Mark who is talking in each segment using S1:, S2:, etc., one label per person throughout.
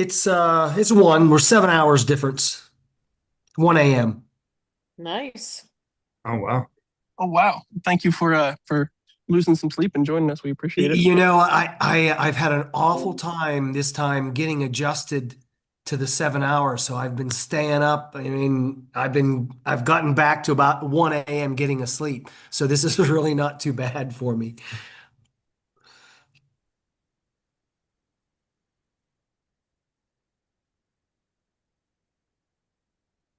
S1: It's one. We're 7 hours difference. 1 a.m.
S2: Nice.
S3: Oh, wow.
S4: Oh wow! Thank you for losing some sleep and joining us. We appreciate it.
S1: I've had an awful time this time getting adjusted to the 7 hours. So I've been staying up. I mean, I've gotten back to about 1 a.m. getting asleep. So this is really not too bad for me.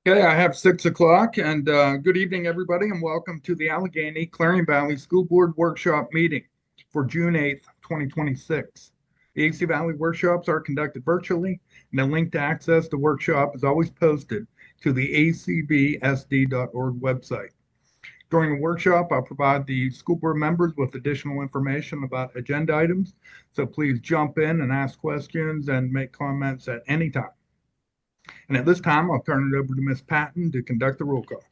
S3: Okay, I have 6 o'clock, and good evening, everybody, and welcome to the Allegheny Clarion Valley School Board Workshop Meeting for June 8th, 2026. The AC Valley workshops are conducted virtually, and a link to access the workshop is always posted to the acvsd.org website. During the workshop, I'll provide the school board members with additional information about agenda items, so please jump in and ask questions and make comments at any time. And at this time, I'll turn it over to Ms. Patton to conduct the roll call.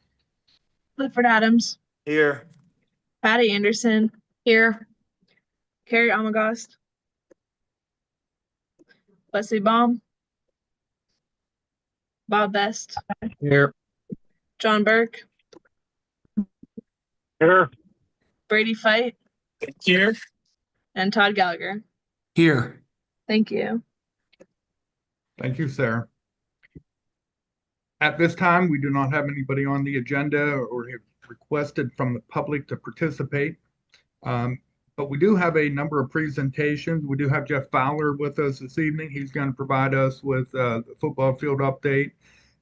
S5: Clifford Adams,
S1: Here.
S5: Patty Anderson,
S2: Here.
S5: Carrie Amagast, Leslie Baum, Bob Best,
S4: Here.
S5: John Burke,
S4: Here.
S5: Brady Fight,
S4: Here.
S5: and Todd Gallagher.
S1: Here.
S5: Thank you.
S3: Thank you, Sarah. At this time, we do not have anybody on the agenda or have requested from the public to participate. But we do have a number of presentations. We do have Jeff Fowler with us this evening. He's going to provide us with the football field update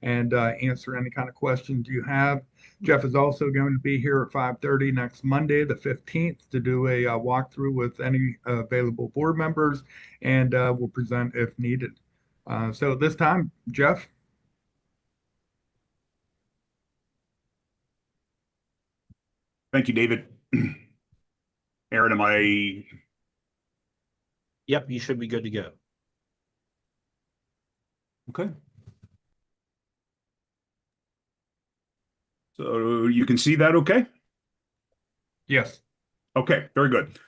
S3: and answer any kind of questions you have. Jeff is also going to be here at 5:30 next Monday, the 15th, to do a walkthrough with any available board members, and will present if needed. So at this time, Jeff.
S6: Thank you, David. Aaron, am I?
S7: Yep, you should be good to go.
S6: Okay. So you can see that okay?
S3: Yes.
S6: Okay, very good.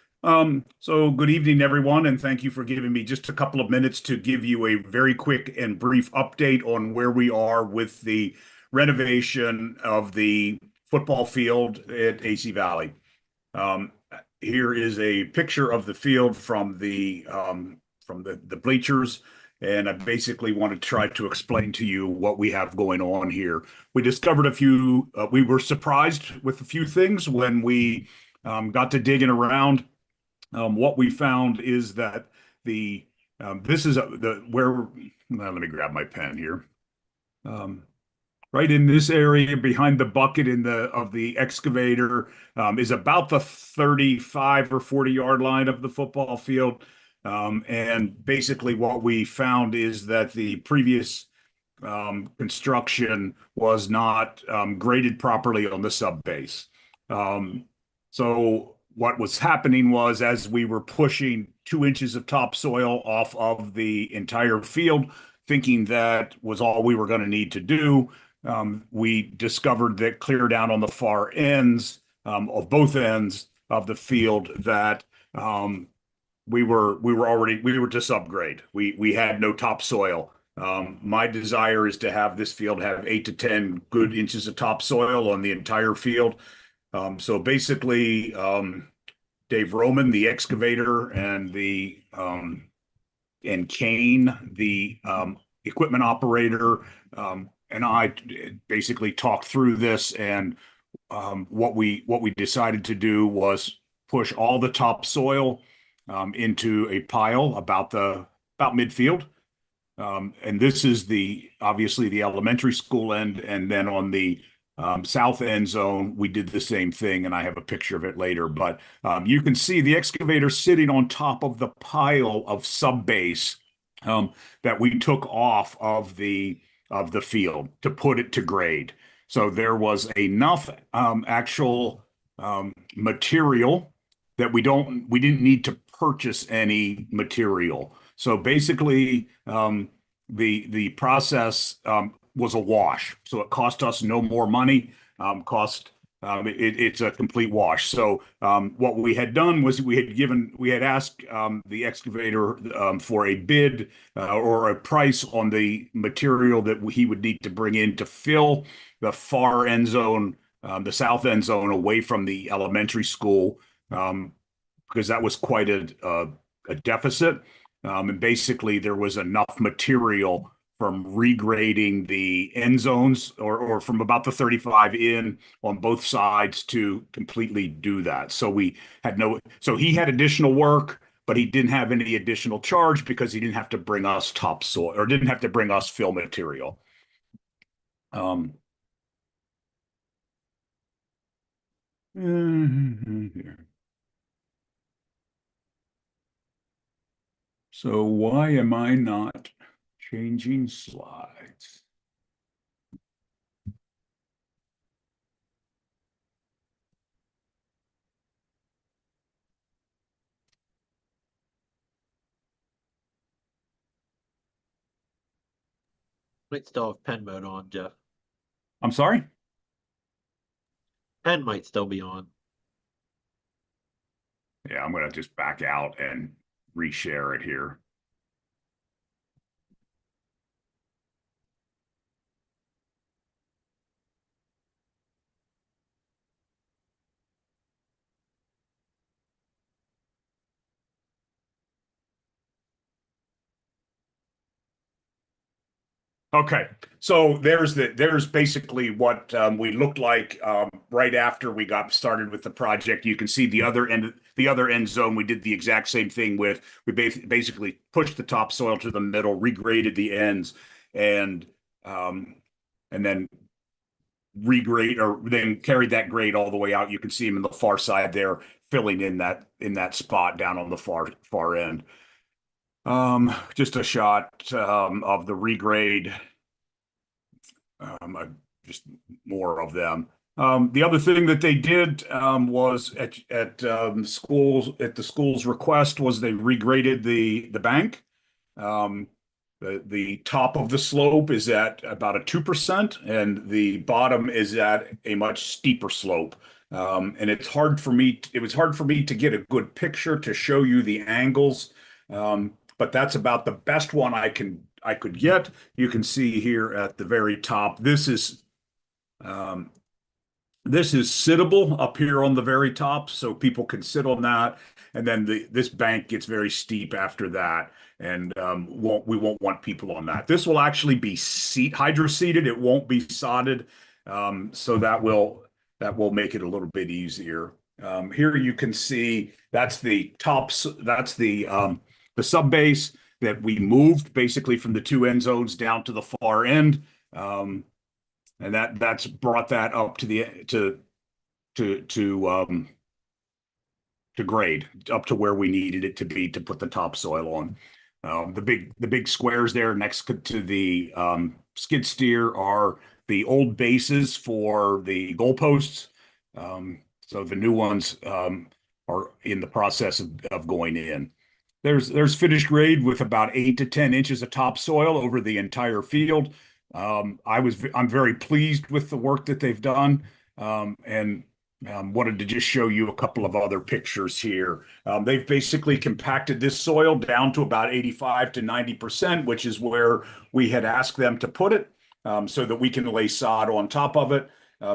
S6: So good evening, everyone, and thank you for giving me just a couple of minutes to give you a very quick and brief update on where we are with the renovation of the football field at AC Valley. Here is a picture of the field from the bleachers, and I basically want to try to explain to you what we have going on here. We discovered a few. We were surprised with a few things when we got to digging around. What we found is that this is where. Let me grab my pen here. Right in this area behind the bucket of the excavator is about the 35 or 40-yard line of the football field. And basically what we found is that the previous construction was not graded properly on the sub base. So what was happening was, as we were pushing 2 inches of topsoil off of the entire field, thinking that was all we were going to need to do, we discovered that clear down on the far ends of both ends of the field that we were to subgrade. We had no topsoil. My desire is to have this field have 8 to 10 good inches of topsoil on the entire field. So basically, Dave Roman, the excavator, and Kane, the equipment operator, and I basically talked through this, and what we decided to do was push all the topsoil into a pile about midfield. And this is obviously the elementary school end, and then on the south end zone, we did the same thing, and I have a picture of it later. But you can see the excavator sitting on top of the pile of sub base that we took off of the field to put it to grade. So there was enough actual material that we didn't need to purchase any material. So basically, the process was a wash. So it cost us no more money, cost it's a complete wash. So what we had done was we had asked the excavator for a bid or a price on the material that he would need to bring in to fill the far end zone, the south end zone away from the elementary school, because that was quite a deficit. And basically, there was enough material from regrading the end zones or from about the 35 in on both sides to completely do that. So he had additional work, but he didn't have any additional charge because he didn't have to bring us topsoil or didn't have to bring us fill material. Here. So why am I not changing slides?
S7: Might still have pen mode on, Jeff.
S6: I'm sorry?
S7: Pen might still be on.
S6: Yeah, I'm going to just back out and reshare it here. Okay, so there's basically what we looked like right after we got started with the project. You can see the other end zone. We did the exact same thing with basically pushed the topsoil to the middle, regraded the ends, and then regrade or then carried that grade all the way out. You can see him in the far side there, filling in that spot down on the far end. Just a shot of the regrade, just more of them. The other thing that they did was at the school's request was they regraded the bank. The top of the slope is at about a 2%, and the bottom is at a much steeper slope. And it was hard for me to get a good picture to show you the angles. But that's about the best one I could get. You can see here at the very top. This is sittable up here on the very top, so people can sit on that. And then this bank gets very steep after that, and we won't want people on that. This will actually be hydro-seeded. It won't be sodded, so that will make it a little bit easier. Here you can see that's the tops. That's the subbase that we moved basically from the two end zones down to the far end. And that's brought that up to grade up to where we needed it to be to put the topsoil on. The big squares there next to the skid steer are the old bases for the goalposts. So the new ones are in the process of going in. There's finished grade with about 8 to 10 inches of topsoil over the entire field. I'm very pleased with the work that they've done, and wanted to just show you a couple of other pictures here. They've basically compacted this soil down to about 85 to 90%, which is where we had asked them to put it, so that we can lay sod on top of it.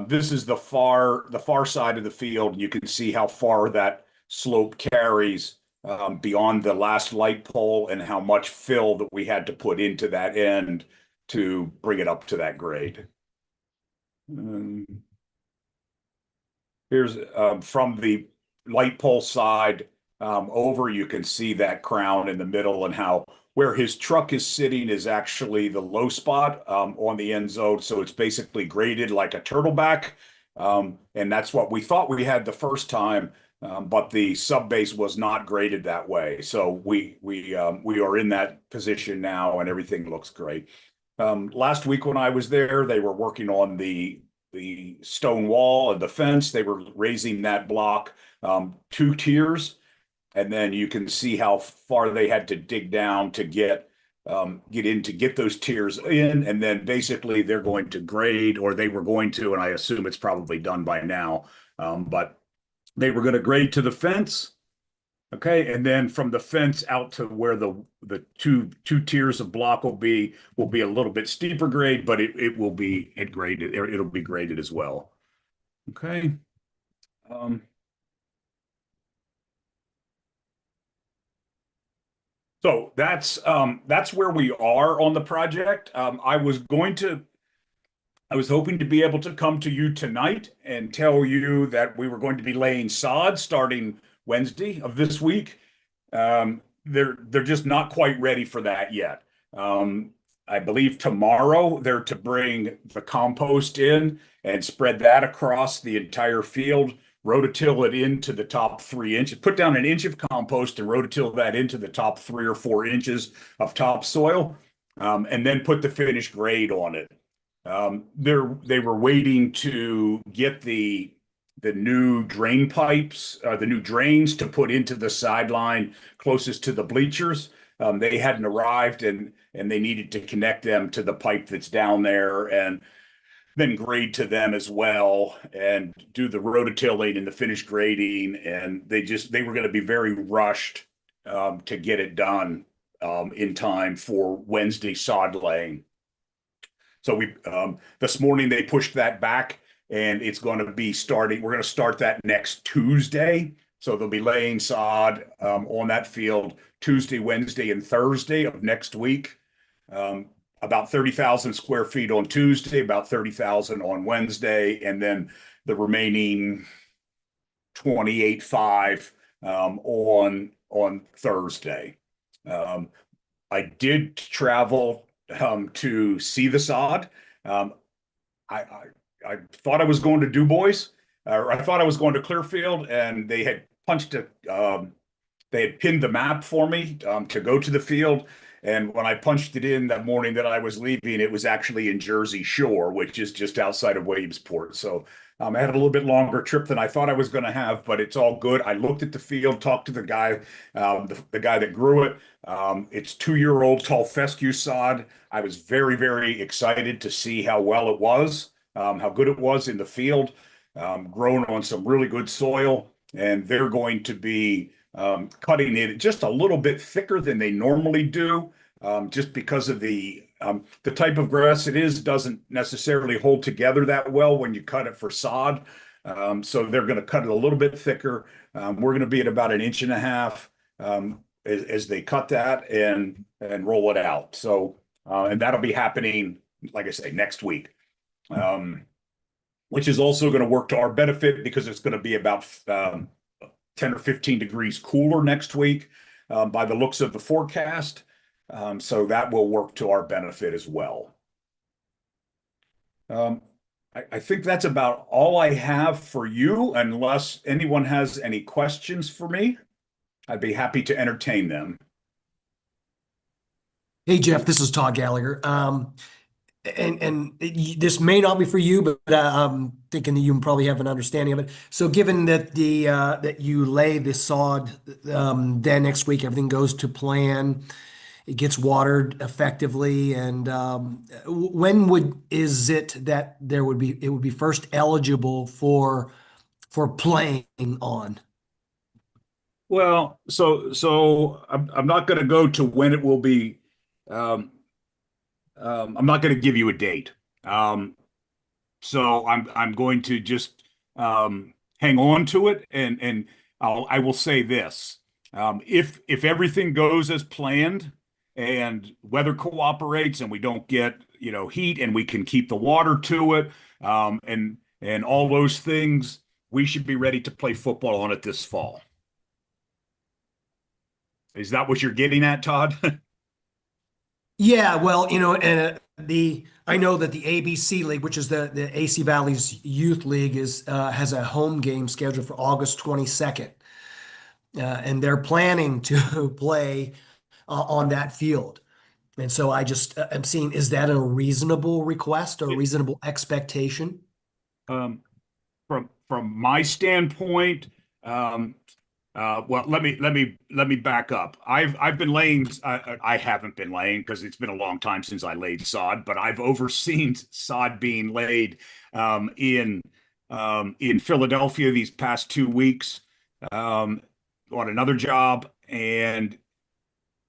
S6: This is the far side of the field. You can see how far that slope carries beyond the last light pole and how much fill that we had to put into that end to bring it up to that grade. Here's from the light pole side over, you can see that crown in the middle and how where his truck is sitting is actually the low spot on the end zone. So it's basically graded like a turtleback. And that's what we thought we had the first time. But the subbase was not graded that way. So we are in that position now, and everything looks great. Last week when I was there, they were working on the stone wall and the fence. They were raising that block 2 tiers, and then you can see how far they had to dig down to get get in to get those tiers in, and then basically they're going to grade, or they were going to, and I assume it's probably done by now, but they were going to grade to the fence. Okay, and then from the fence out to where the two tiers of block will be a little bit steeper grade, but it will be graded. It'll be graded as well. Okay. So that's where we are on the project. I was hoping to be able to come to you tonight and tell you that we were going to be laying sod starting Wednesday of this week. They're just not quite ready for that yet. I believe tomorrow they're to bring the compost in and spread that across the entire field, rototill it into the top 3 inches, put down an inch of compost and rototill that into the top 3 or 4 inches of topsoil, and then put the finished grade on it. They were waiting to get the new drain pipes, the new drains to put into the sideline closest to the bleachers. They hadn't arrived, and they needed to connect them to the pipe that's down there, and then grade to them as well, and do the rototilling and the finished grading. And they were going to be very rushed to get it done in time for Wednesday sod laying. So this morning they pushed that back, and it's going to be starting. We're going to start that next Tuesday. So they'll be laying sod on that field Tuesday, Wednesday, and Thursday of next week. About 30,000 square feet on Tuesday, about 30,000 on Wednesday, and then the remaining 28.5 on Thursday. I did travel to see the sod. I thought I was going to Du Bois, or I thought I was going to Clearfield, and they had they had pinned the map for me to go to the field. And when I punched it in that morning that I was leaving, it was actually in Jersey Shore, which is just outside of Williamsport. So I had a little bit longer trip than I thought I was going to have, but it's all good. I looked at the field, talked to the guy, the guy that grew it. It's 2-year-old tall fescue sod. I was very, very excited to see how well it was, how good it was in the field, grown on some really good soil. And they're going to be cutting it just a little bit thicker than they normally do, just because of the type of grass it is doesn't necessarily hold together that well when you cut it for sod. So they're going to cut it a little bit thicker. We're going to be at about 1.5 inches as they cut that and roll it out. So and that'll be happening, like I say, next week, which is also going to work to our benefit because it's going to be about 10 or 15 degrees cooler next week by the looks of the forecast. So that will work to our benefit as well. I think that's about all I have for you, unless anyone has any questions for me. I'd be happy to entertain them.
S1: Hey, Jeff, this is Todd Gallagher. This may not be for you, but I'm thinking that you probably have an understanding of it. So, given that that you lay the sod, then next week everything goes to plan, it gets watered effectively, and when is it that it would be first eligible for playing on?
S6: Well, so I'm not going to go to when it will be. I'm not going to give you a date. So I'm going to just hang on to it, and I will say this: if everything goes as planned and weather cooperates, and we don't get heat, and we can keep the water to it, and all those things, we should be ready to play football on it this fall. Is that what you're getting at, Todd?
S1: Yeah, well, and I know that the ABC League, which is the AC Valley's youth league, has a home game scheduled for August 22nd, and they're planning to play on that field. And so I'm seeing, is that a reasonable request or a reasonable expectation?
S6: From my standpoint, Well, let me back up. I've been laying. I haven't been laying because it's been a long time since I laid sod, but I've overseen sod being laid in Philadelphia these past 2 weeks um, on another job, and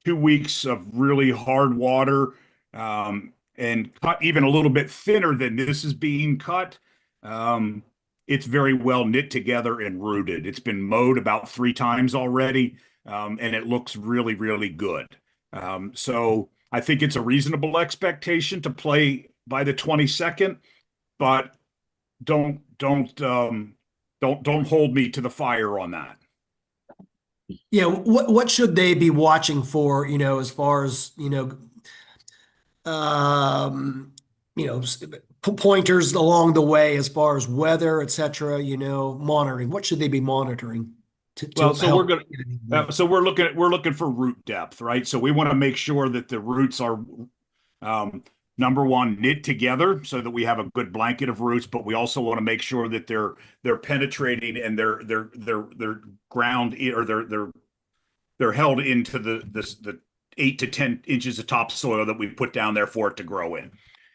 S6: 2 weeks of really hard water and cut even a little bit thinner than this is being cut. Um, it's very well knit together and rooted. It's been mowed about 3 times already, and it looks really, really good. So I think it's a reasonable expectation to play by the 22nd, but don't hold me to the fire on that.
S1: Yeah, what should they be watching for, as far as, pointers along the way as far as weather, et cetera, monitoring. What should they be monitoring to
S6: Well, so
S1: help?
S6: we're looking for root depth, right? So we want to make sure that the roots are um, number one, knit together so that we have a good blanket of roots, but we also want to make sure that they're penetrating and they're ground or they're held into the 8 to 10 inches of topsoil that we put down there for it to grow in.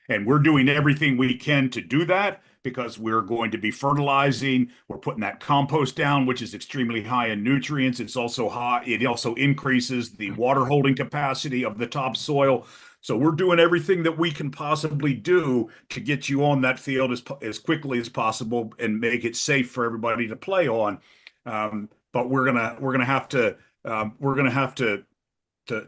S6: And we're doing everything we can to do that because we're going to be fertilizing. We're putting that compost down, which is extremely high in nutrients. It's also high. It also increases the water holding capacity of the topsoil. So we're doing everything that we can possibly do to get you on that field as quickly as possible and make it safe for everybody to play on. But we're gonna have to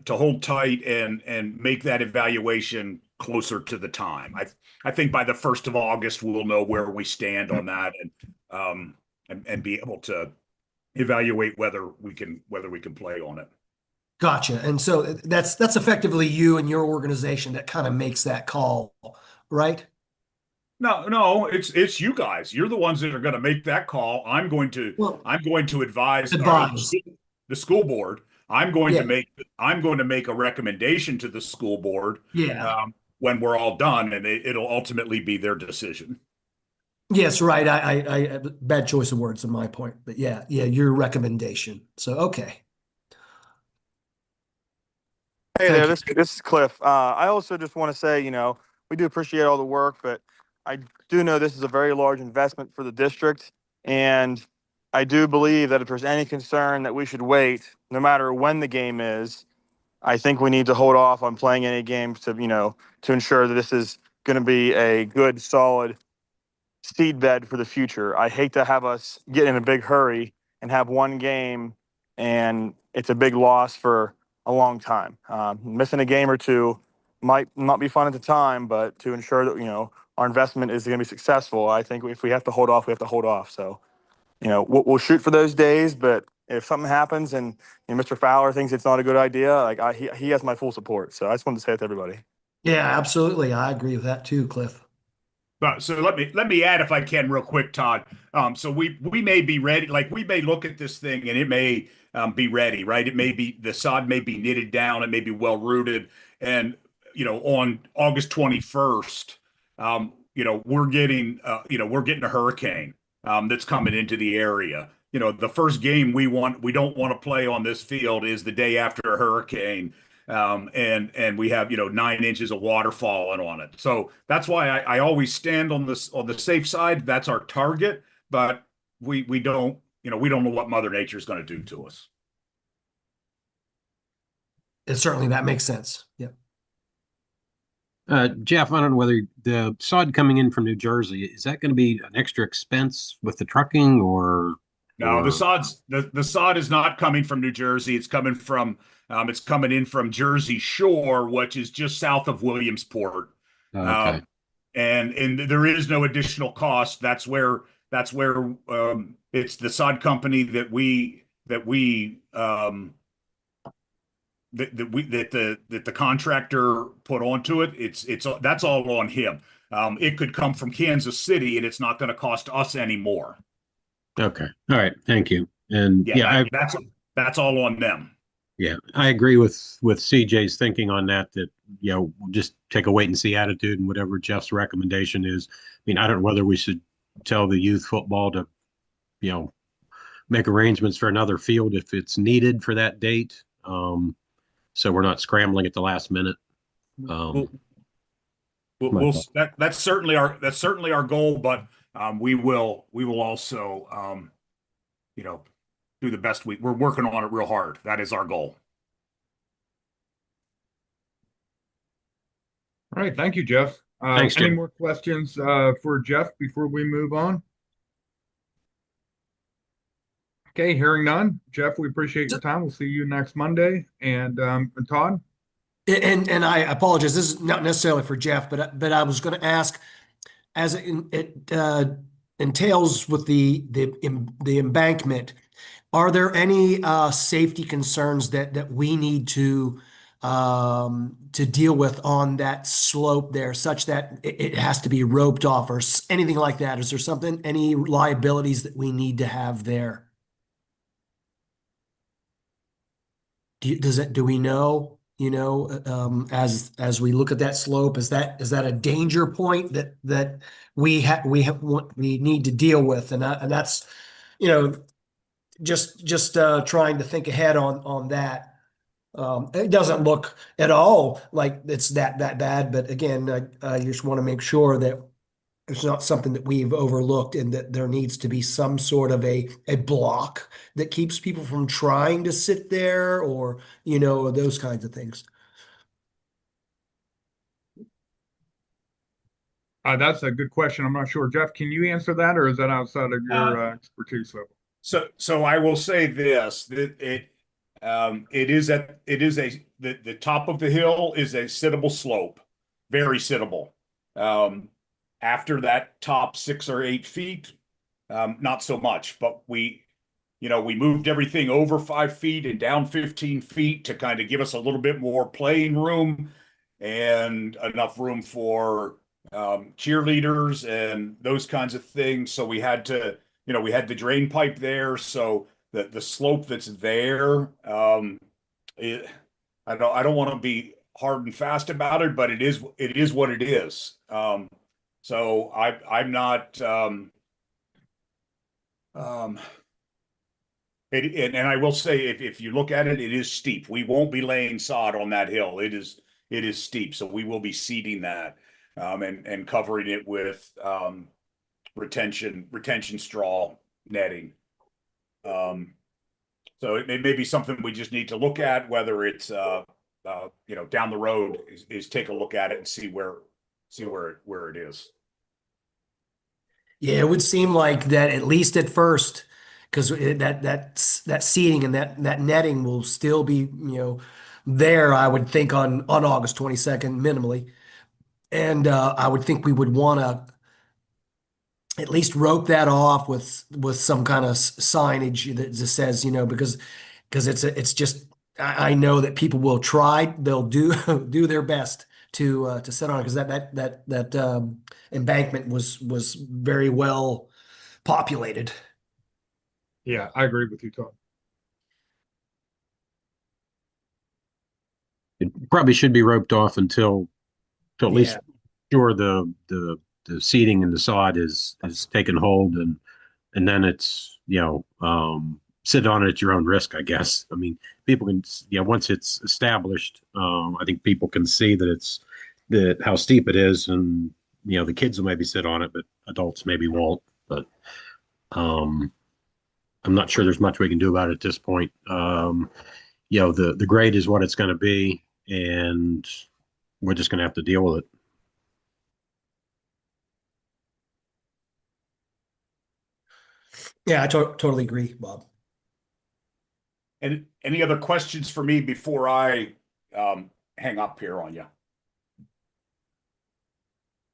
S6: hold tight and make that evaluation closer to the time. I think by the 1st of August we'll know where we stand on that and be able to evaluate whether we can play on it.
S1: Gotcha. And so that's effectively you and your organization that kind of makes that call, right?
S6: No, it's you guys. You're the ones that are going to make that call.
S1: Well,
S6: I'm going to advise
S1: advise.
S6: the school board.
S1: Yeah.
S6: I'm going to make a recommendation to the school board
S1: Yeah.
S6: when we're all done, and it'll ultimately be their decision.
S1: Yes, right. I bad choice of words on my point, but yeah, your recommendation. So, okay.
S8: Hey
S1: Thank
S8: there,
S1: you.
S8: this is Cliff. I also just want to say, we do appreciate all the work, but I do know this is a very large investment for the district, and I do believe that if there's any concern that we should wait, no matter when the game is, I think we need to hold off on playing any games to ensure that this is going to be a good, solid seedbed for the future. I hate to have us get in a big hurry and have one game, and it's a big loss for a long time. Missing a game or two might not be fun at the time, but to ensure that our investment is going to be successful, I think if we have to hold off, we have to hold off. So we'll shoot for those days, but if something happens and Mr. Fowler thinks it's not a good idea, like he has my full support. So I just wanted to say it to everybody.
S1: Yeah, absolutely. I agree with that too, Cliff.
S6: But so let me add if I can real quick, Todd. So we may be ready, like we may look at this thing and it may be ready, right? It may be the sod may be knitted down, it may be well rooted, and on August 21st, we're getting a hurricane that's coming into the area. The first game we don't want to play on this field is the day after a hurricane and we have 9 inches of water falling on it. So that's why I always stand on the safe side. That's our target, but we don't know what Mother Nature is going to do to us.
S1: And certainly that makes sense. Yeah.
S9: Jeff, I don't know whether the sod coming in from New Jersey, is that going to be an extra expense with the trucking or?
S6: No, the sod is not coming from New Jersey. It's coming in from Jersey Shore, which is just south of Williamsport.
S9: Okay.
S6: And there is no additional cost. That's where it's the sod company that the contractor put onto it. That's all on him. It could come from Kansas City, and it's not going to cost us any more.
S9: Okay. All right. Thank you. And
S6: that's all on them.
S9: Yeah, I agree with CJ's thinking on that, we'll just take a wait and see attitude and whatever Jeff's recommendation is. I mean, I don't know whether we should tell the youth football to, make arrangements for another field if it's needed for that date. So we're not scrambling at the last minute.
S6: We'll,
S9: My
S6: we'll
S9: thought.
S6: that's certainly our goal, but we will also do the best we're working on it real hard. That is our goal.
S3: All right, thank you, Jeff.
S9: Thanks,
S3: Any
S9: Jim.
S3: more questions for Jeff before we move on? Okay, hearing none. Jeff, we appreciate your time. We'll see you next Monday. And Todd?
S1: And I apologize. This is not necessarily for Jeff, but I was going to ask, as it entails with the embankment, are there any safety concerns that we need to deal with on that slope there, such that it has to be roped off or anything like that? Is there something, any liabilities that we need to have there? Do we know, as we look at that slope, is that a danger point that we need to deal with? And that's, you know, just trying to think ahead on that. It doesn't look at all like it's that bad, but again, I just want to make sure that it's not something that we've overlooked and that there needs to be some sort of a block that keeps people from trying to sit there, or, those kinds of things.
S3: That's a good question. I'm not sure. Jeff, can you answer that, or is that outside of your expertise level?
S6: So I will say this, that the top of the hill is a sittable slope, very sittable. After that top 6 or 8 feet, not so much, but we moved everything over 5 feet and down 15 feet to kind of give us a little bit more playing room and enough room for cheerleaders and those kinds of things. So we had the drain pipe there. So the slope that's there, I don't want to be hard and fast about it, but it is what it is. So I'm not, and I will say, if you look at it, it is steep. We won't be laying sod on that hill. It is steep. So we will be seeding that, and covering it with, retention straw netting. So it may be something we just need to look at, whether it's, down the road is take a look at it and see where it is.
S1: Yeah, it would seem like that, at least at first, because that seating and that netting will still be, there, I would think, on August 22nd minimally. And I would think we would want to at least rope that off with some kind of signage that just says, because it's just, I know that people will try, they'll do do their best to sit on it, because that embankment was very well populated.
S3: Yeah, I agree with you, Todd.
S9: It probably should be roped off until at least
S1: Yeah.
S9: sure the seating and the sod is taken hold, and then it's sit on it at your own risk, I guess. I mean, people can, once it's established, I think people can see that how steep it is, and the kids will maybe sit on it, but adults maybe won't. But I'm not sure there's much we can do about it at this point. The grade is what it's going to be, and we're just going to have to deal with it.
S1: Yeah, I totally agree, Bob.
S6: And any other questions for me before I hang up here on you?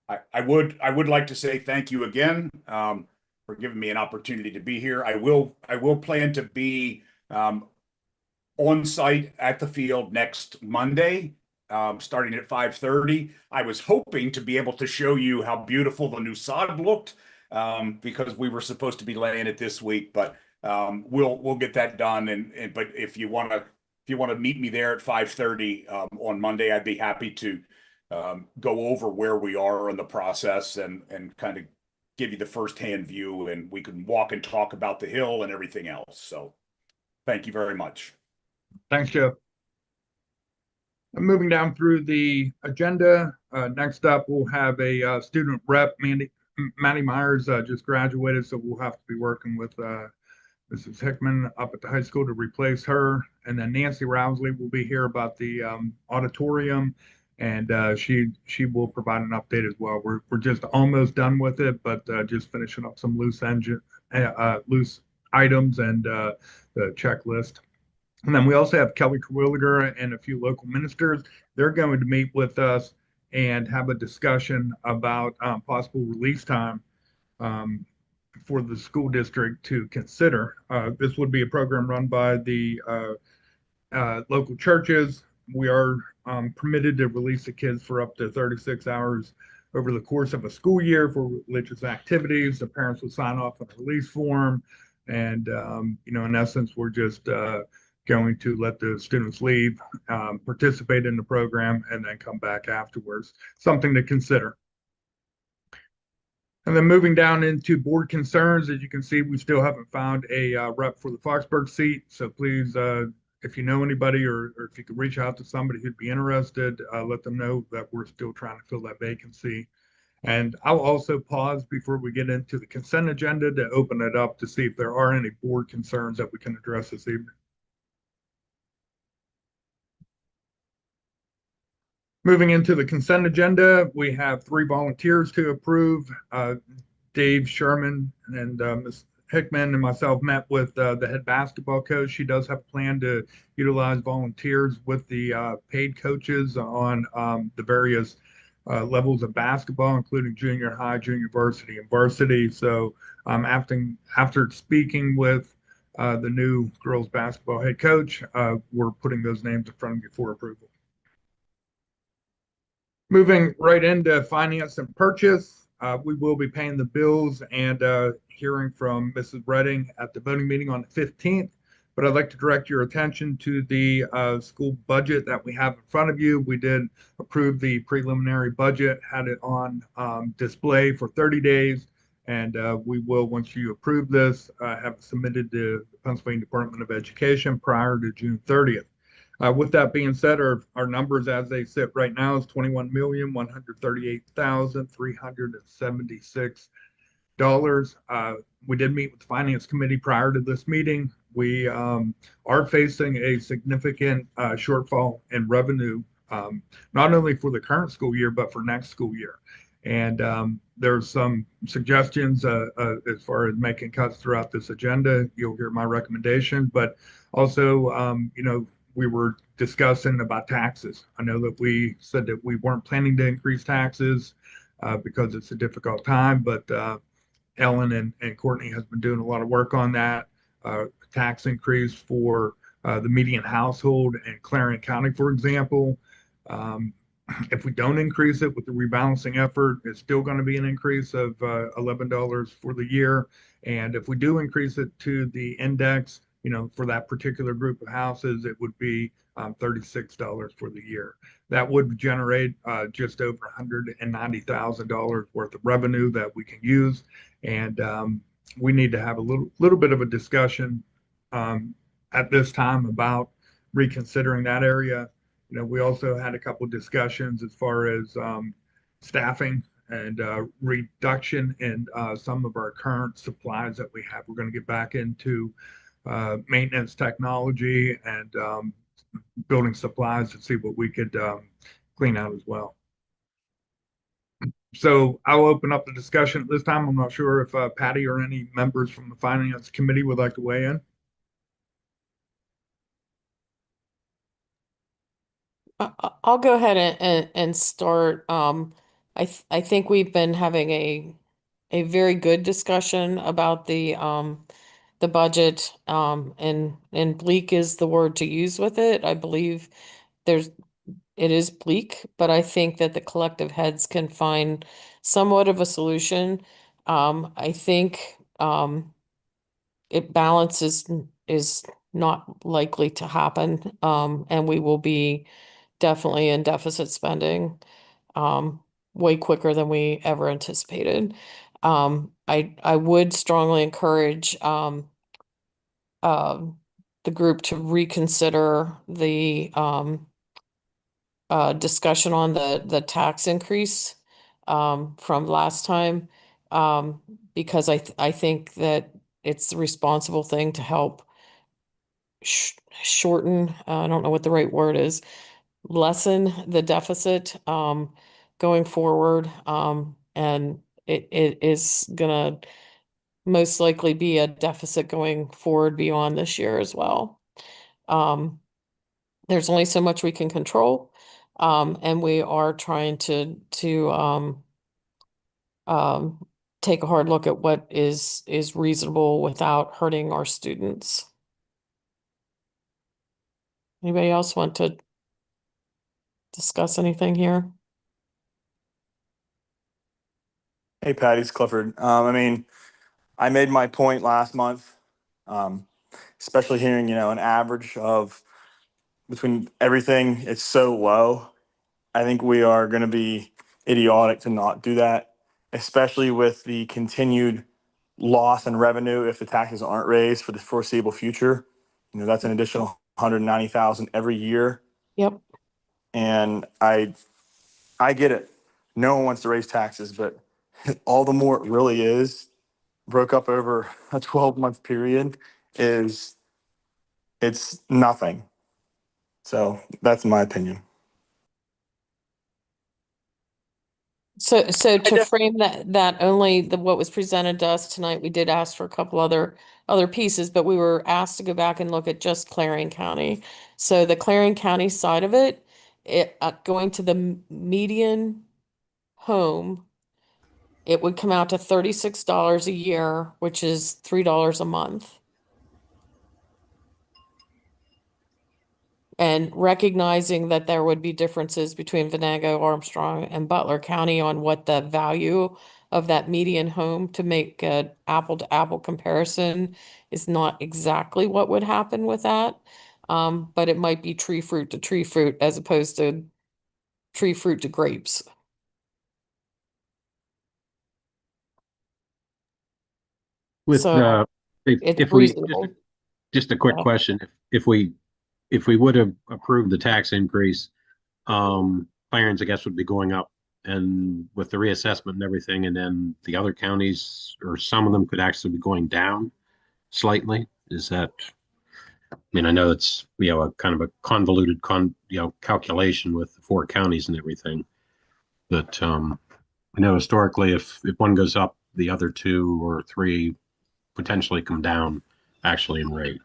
S6: I would like to say thank you again, for giving me an opportunity to be here. I will plan to be on site at the field next Monday, starting at 5:30. I was hoping to be able to show you how beautiful the new sod looked, because we were supposed to be laying it this week, but we'll get that done. But if you want to meet me there at 5:30 on Monday, I'd be happy to go over where we are in the process and kind of give you the firsthand view, and we can walk and talk about the hill and everything else. So thank you very much.
S3: Thanks, Jeff. I'm moving down through the agenda. Next up, we'll have a student rep. Maddie Myers just graduated, so we'll have to be working with Mrs. Hickman up at the high school to replace her. And then Nancy Rousley will be here about the auditorium, and she will provide an update as well. We're just almost done with it, but just finishing up some loose items and the checklist. And then we also have Kelly Terwilliger and a few local ministers. They're going to meet with us and have a discussion about possible release time um, for the school district to consider. This would be a program run by the local churches. We are permitted to release the kids for up to 36 hours over the course of a school year for religious activities. The parents will sign off on a release form. And, in essence, we're just going to let the students leave, participate in the program, and then come back afterwards. Something to consider. And then moving down into board concerns, as you can see, we still haven't found a rep for the Foxburg seat. So please, if you know anybody or if you could reach out to somebody who'd be interested, let them know that we're still trying to fill that vacancy. And I'll also pause before we get into the consent agenda to open it up to see if there are any board concerns that we can address this evening. Moving into the consent agenda, we have 3 volunteers to approve. Dave Sherman and Ms. Hickman and myself met with the head basketball coach. She does have a plan to utilize volunteers with the paid coaches on the various levels of basketball, including junior high, junior varsity, and varsity. So after speaking with the new girls basketball head coach, we're putting those names in front of you for approval. Moving right into finance and purchase, we will be paying the bills and hearing from Mrs. Redding at the voting meeting on the 15th. But I'd like to direct your attention to the school budget that we have in front of you. We did approve the preliminary budget, had it on display for 30 days. And we will, once you approve this, have it submitted to the Pennsylvania Department of Education prior to June 30th. With that being said, our numbers as they sit right now is $21,138,376. We did meet with the Finance Committee prior to this meeting. We are facing a significant shortfall in revenue, not only for the current school year, but for next school year. And there's some suggestions as far as making cuts throughout this agenda. You'll hear my recommendation, but also, we were discussing about taxes. I know that we said that we weren't planning to increase taxes because it's a difficult time, but Ellen and Courtney has been doing a lot of work on that. Tax increase for the median household in Clarion County, for example. If we don't increase it with the rebalancing effort, it's still going to be an increase of $11 for the year. And if we do increase it to the index, for that particular group of houses, it would be $36 for the year. That would generate just over $190,000 worth of revenue that we can use. And we need to have a little bit of a discussion at this time about reconsidering that area. We also had a couple of discussions as far as staffing and reduction in some of our current supplies that we have. We're going to get back into maintenance technology and building supplies to see what we could clean out as well. So I'll open up the discussion at this time. I'm not sure if Patty or any members from the Finance Committee would like to weigh in.
S2: I'll go ahead and start. I think we've been having a very good discussion about the budget, and bleak is the word to use with it. I believe it is bleak, but I think that the collective heads can find somewhat of a solution. I think it balances is not likely to happen, and we will be definitely in deficit spending way quicker than we ever anticipated. I would strongly encourage um, the group to reconsider the discussion on the tax increase from last time, because I think that it's the responsible thing to help shorten, I don't know what the right word is, lessen the deficit going forward. And it is gonna most likely be a deficit going forward beyond this year as well. There's only so much we can control. And we are trying to um, take a hard look at what is reasonable without hurting our students. Anybody else want to discuss anything here?
S8: Hey, Patty, it's Clifford. I mean, I made my point last month, um, especially hearing, an average of between everything, it's so low. I think we are going to be idiotic to not do that, especially with the continued loss in revenue if the taxes aren't raised for the foreseeable future. That's an additional 190,000 every year.
S2: Yep.
S8: And I get it. No one wants to raise taxes, but all the more it really is broke up over a 12-month period is it's nothing. So that's my opinion.
S2: So to frame that only what was presented to us tonight, we did ask for a couple other pieces, but we were asked to go back and look at just Clarion County. So the Clarion County side of it, going to the median home, it would come out to $36 a year, which is $3 a month. And recognizing that there would be differences between Venango, Armstrong, and Butler County on what the value of that median home to make an apple-to-apple comparison is not exactly what would happen with that. But it might be tree fruit to tree fruit as opposed to tree fruit to grapes.
S9: With
S2: So it's
S9: if we
S2: reasonable.
S9: just a quick
S2: Yeah.
S9: question, if we would have approved the tax increase, Clarence, I guess, would be going up, and with the reassessment and everything, and then the other counties or some of them could actually be going down slightly. Is that? I mean, I know it's a kind of a convoluted calculation with the four counties and everything, but I know historically, if one goes up, the other two or three potentially come down actually in rate.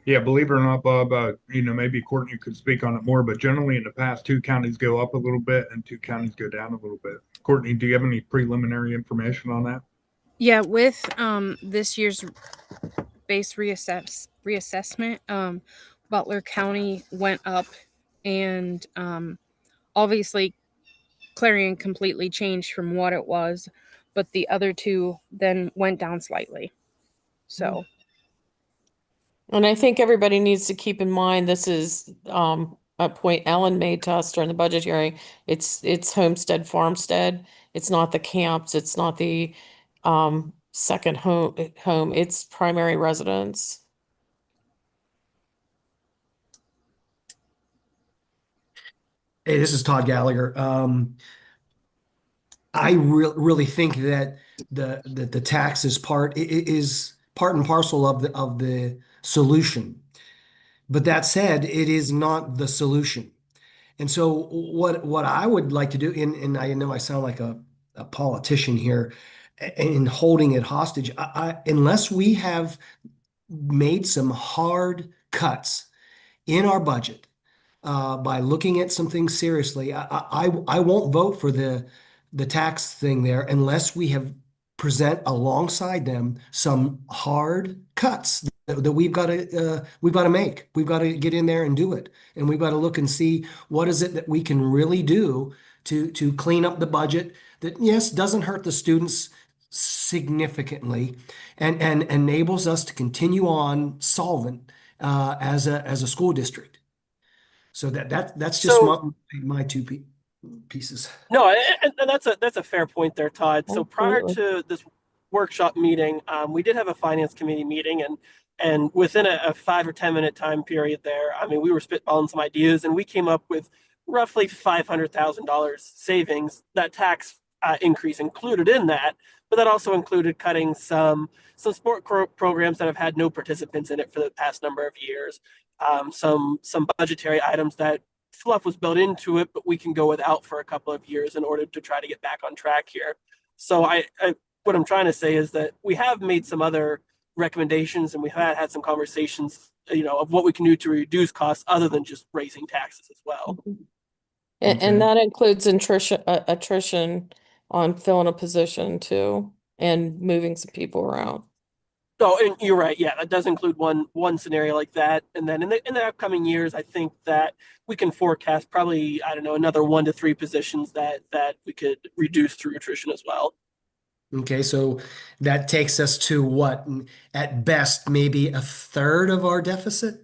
S3: Yeah, believe it or not, Bob, maybe Courtney could speak on it more, but generally in the past, two counties go up a little bit and two counties go down a little bit. Courtney, do you have any preliminary information on that?
S10: Yeah, with this year's base reassessment, Butler County went up, and obviously Clarion completely changed from what it was, but the other two then went down slightly. So
S2: And I think everybody needs to keep in mind, this is a point Ellen made to us during the budget hearing. It's homestead, farmstead. It's not the camps. It's not the second home. It's primary residence.
S1: Hey, this is Todd Gallagher. I really think that the tax is is part and parcel of the solution. But that said, it is not the solution. And so what I would like to do, and I know I sound like a politician here in holding it hostage, unless we have made some hard cuts in our budget by looking at some things seriously. I won't vote for the tax thing there unless we have present alongside them some hard cuts that we've got to make. We've got to get in there and do it, and we've got to look and see what is it that we can really do to clean up the budget that, yes, doesn't hurt the students significantly and enables us to continue on solvent as a school district. So that's just
S2: So
S1: my two. pieces.
S4: No, and that's a fair point there, Todd. So prior
S2: Absolutely.
S4: to this workshop meeting, we did have a finance committee meeting, and within a 5 or 10 minute time period there, I mean, we were spitballing some ideas, and we came up with roughly $500,000 savings. That tax increase included in that, but that also included cutting some sport programs that have had no participants in it for the past number of years. Some budgetary items that fluff was built into it, but we can go without for a couple of years in order to try to get back on track here. So what I'm trying to say is that we have made some other recommendations, and we have had some conversations, of what we can do to reduce costs other than just raising taxes as well.
S2: And
S1: Okay.
S2: that includes attrition on filling a position too, and moving some people around.
S4: Oh, and you're right. Yeah, that does include one scenario like that. And then in the upcoming years, I think that we can forecast probably, I don't know, another 1 to 3 positions that we could reduce through attrition as well.
S1: Okay, so that takes us to what? At best, maybe a third of our deficit?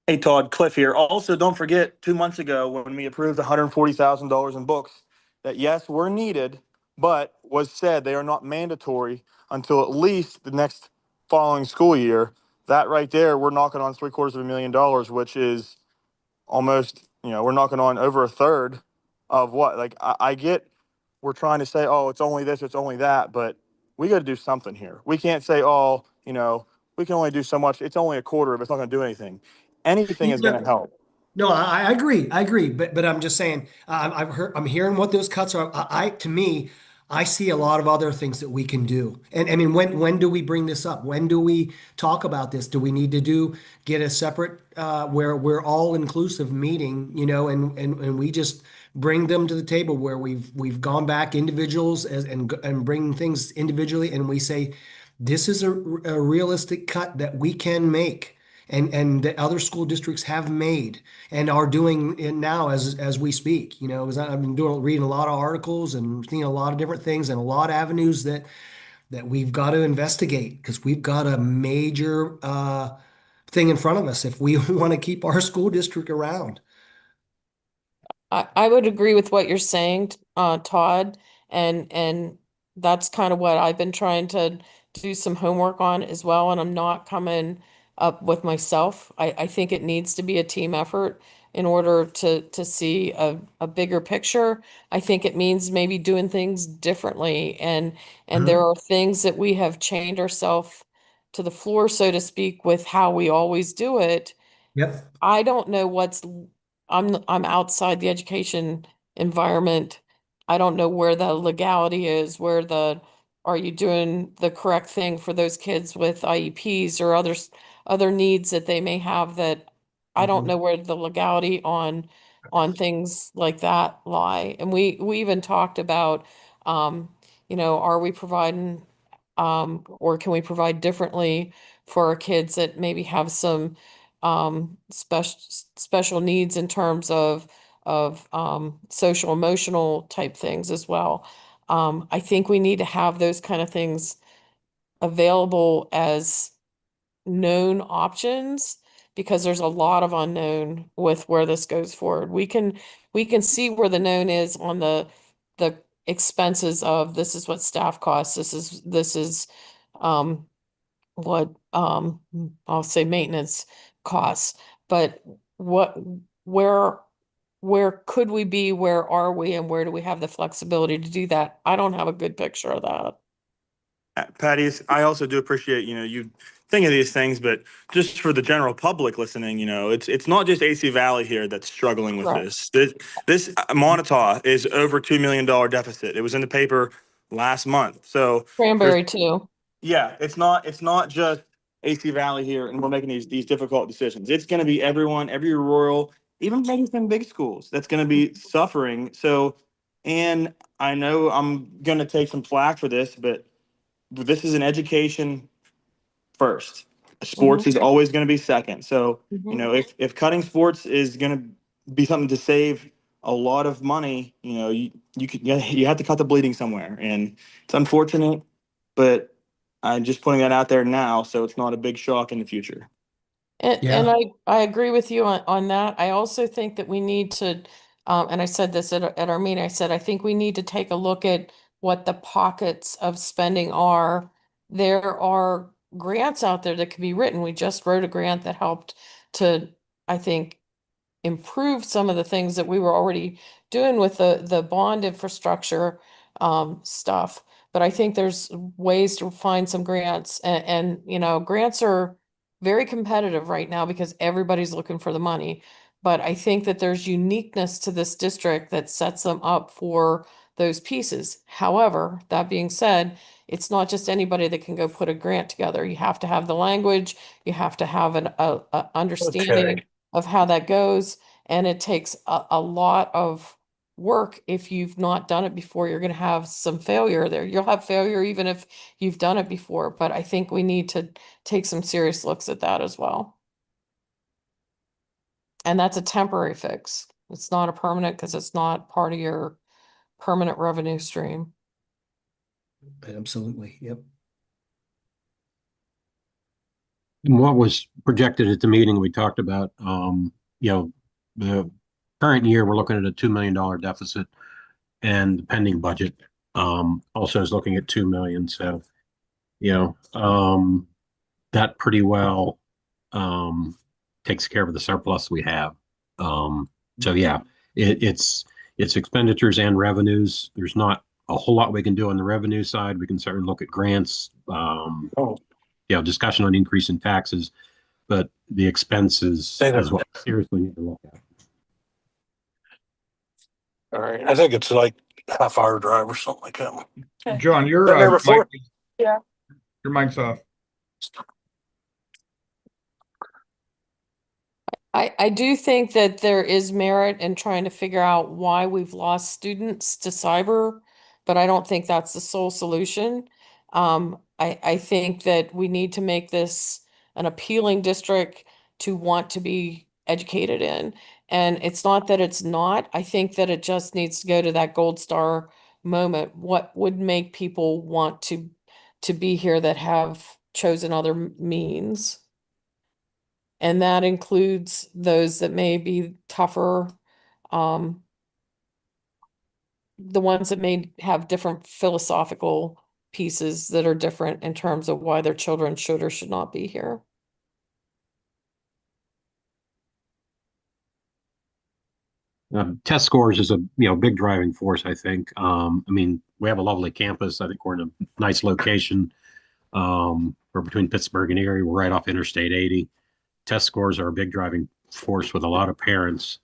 S8: Hey Todd, Cliff here. Also, don't forget 2 months ago when we approved $140,000 in books, that yes, were needed, but was said they are not mandatory until at least the next following school year. That right there, we're knocking on $750,000, which is almost, we're knocking on over a third of what. Like I get, we're trying to say, oh, it's only this, it's only that, but we got to do something here. We can't say, oh, we can only do so much. It's only a quarter, but it's not going to do anything. Anything is going to help.
S1: No, I agree. I agree. But I'm just saying, I'm hearing what those cuts are. To me, I see a lot of other things that we can do. And I mean, when do we bring this up? When do we talk about this? Do we need to get a separate, where we're all inclusive meeting, and we just bring them to the table where we've gone back individuals and bring things individually, and we say, this is a realistic cut that we can make. And that other school districts have made and are doing it now as we speak. Because I've been reading a lot of articles and seeing a lot of different things and a lot of avenues that we've got to investigate because we've got a major thing in front of us if we want to keep our school district around.
S2: I would agree with what you're saying, Todd, and that's kind of what I've been trying to do some homework on as well, and I'm not coming up with myself. I think it needs to be a team effort in order to see a bigger picture. I think it means maybe doing things differently, and there are things that we have chained ourselves to the floor, so to speak, with how we always do it.
S1: Yep.
S2: I don't know I'm outside the education environment. I don't know where the legality is, are you doing the correct thing for those kids with IEPs or other needs that they may have that I don't
S1: Mhm.
S2: know where the legality on things like that lie. And we even talked about, um, are we providing, or can we provide differently for our kids that maybe have some special needs in terms of social emotional type things as well. I think we need to have those kind of things available as known options because there's a lot of unknown with where this goes forward. We can see where the known is on the expenses of this is what staff costs, this is um what I'll say maintenance costs, but what where where could we be, where are we, and where do we have the flexibility to do that? I don't have a good picture of that.
S8: Patty, I also do appreciate, you think of these things, but just for the general public listening, it's not just AC Valley here that's struggling with
S2: Correct.
S8: this. This Montauk is over $2 million deficit. It was in the paper last month. So there's
S2: Cranberry too.
S8: yeah, it's not just AC Valley here, and we're making these difficult decisions. It's going to be everyone, every rural, even maybe some big schools that's going to be suffering. So, and I know I'm going to take some flack for this, but this is an education first.
S2: Hmm.
S8: Sports is always going to be second. So,
S2: Hmm.
S8: if cutting sports is going to be something to save a lot of money, you have to cut the bleeding somewhere, and it's unfortunate, but I'm just putting that out there now, so it's not a big shock in the future.
S2: And
S1: Yeah.
S2: I agree with you on that. I also think that we need to and I said this at our meeting, I said, I think we need to take a look at what the pockets of spending are. There are grants out there that can be written. We just wrote a grant that helped to, I think, improve some of the things that we were already doing with the bond infrastructure stuff. But I think there's ways to find some grants and you know, grants are very competitive right now because everybody's looking for the money. But I think that there's uniqueness to this district that sets them up for those pieces. However, that being said, it's not just anybody that can go put a grant together. You have to have the language, you have to have a understanding of how that goes. And it takes a lot of work if you've not done it before. You're going to have some failure there. You'll have failure even if you've done it before. But I think we need to take some serious looks at that as well. And that's a temporary fix. It's not a permanent because it's not part of your permanent revenue stream.
S1: Absolutely. Yep.
S9: And what was projected at the meeting, we talked about, you know, the current year, we're looking at a $2 million deficit, and the pending budget also is looking at 2 million. So, you know, that pretty well takes care of the surplus we have. So yeah, it's expenditures and revenues. There's not a whole lot we can do on the revenue side. We can certainly look at grants, you know, discussion on increasing taxes, but the expenses is what we seriously need to look at.
S11: All right. I think it's like half hour drive or something like that.
S3: John, your
S11: Been there before?
S3: Yeah. Your mic's off.
S2: I do think that there is merit in trying to figure out why we've lost students to cyber, but I don't think that's the sole solution. I think that we need to make this an appealing district to want to be educated in. And it's not that it's not, I think that it just needs to go to that gold star moment. What would make people want to be here that have chosen other means? And that includes those that may be tougher, the ones that may have different philosophical pieces that are different in terms of why their children should or should not be here.
S9: Test scores is a big driving force, I think. I mean, we have a lovely campus. I think we're in a nice location. We're between Pittsburgh and Erie. We're right off Interstate 80. Test scores are a big driving force with a lot of parents.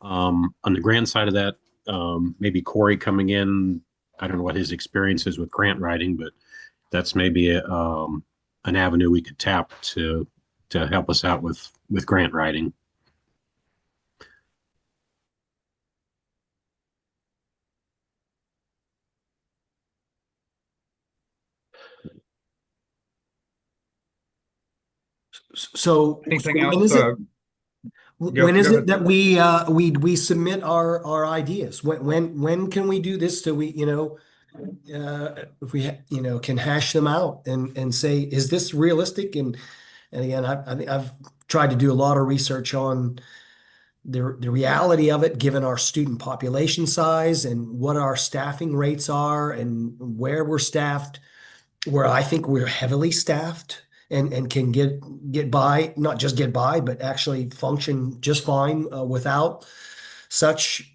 S9: On the grant side of that, maybe Corey coming in. I don't know what his experience is with grant writing, but that's maybe an avenue we could tap to help us out with grant writing.
S1: So
S3: Anything
S1: when
S3: else?
S1: is it? When is
S3: go
S1: it that we submit our ideas? When can we do this? So we, if we can hash them out and say, is this realistic? And again, I've tried to do a lot of research on the reality of it, given our student population size and what our staffing rates are and where we're staffed, where I think we're heavily staffed and can get by, not just get by, but actually function just fine without such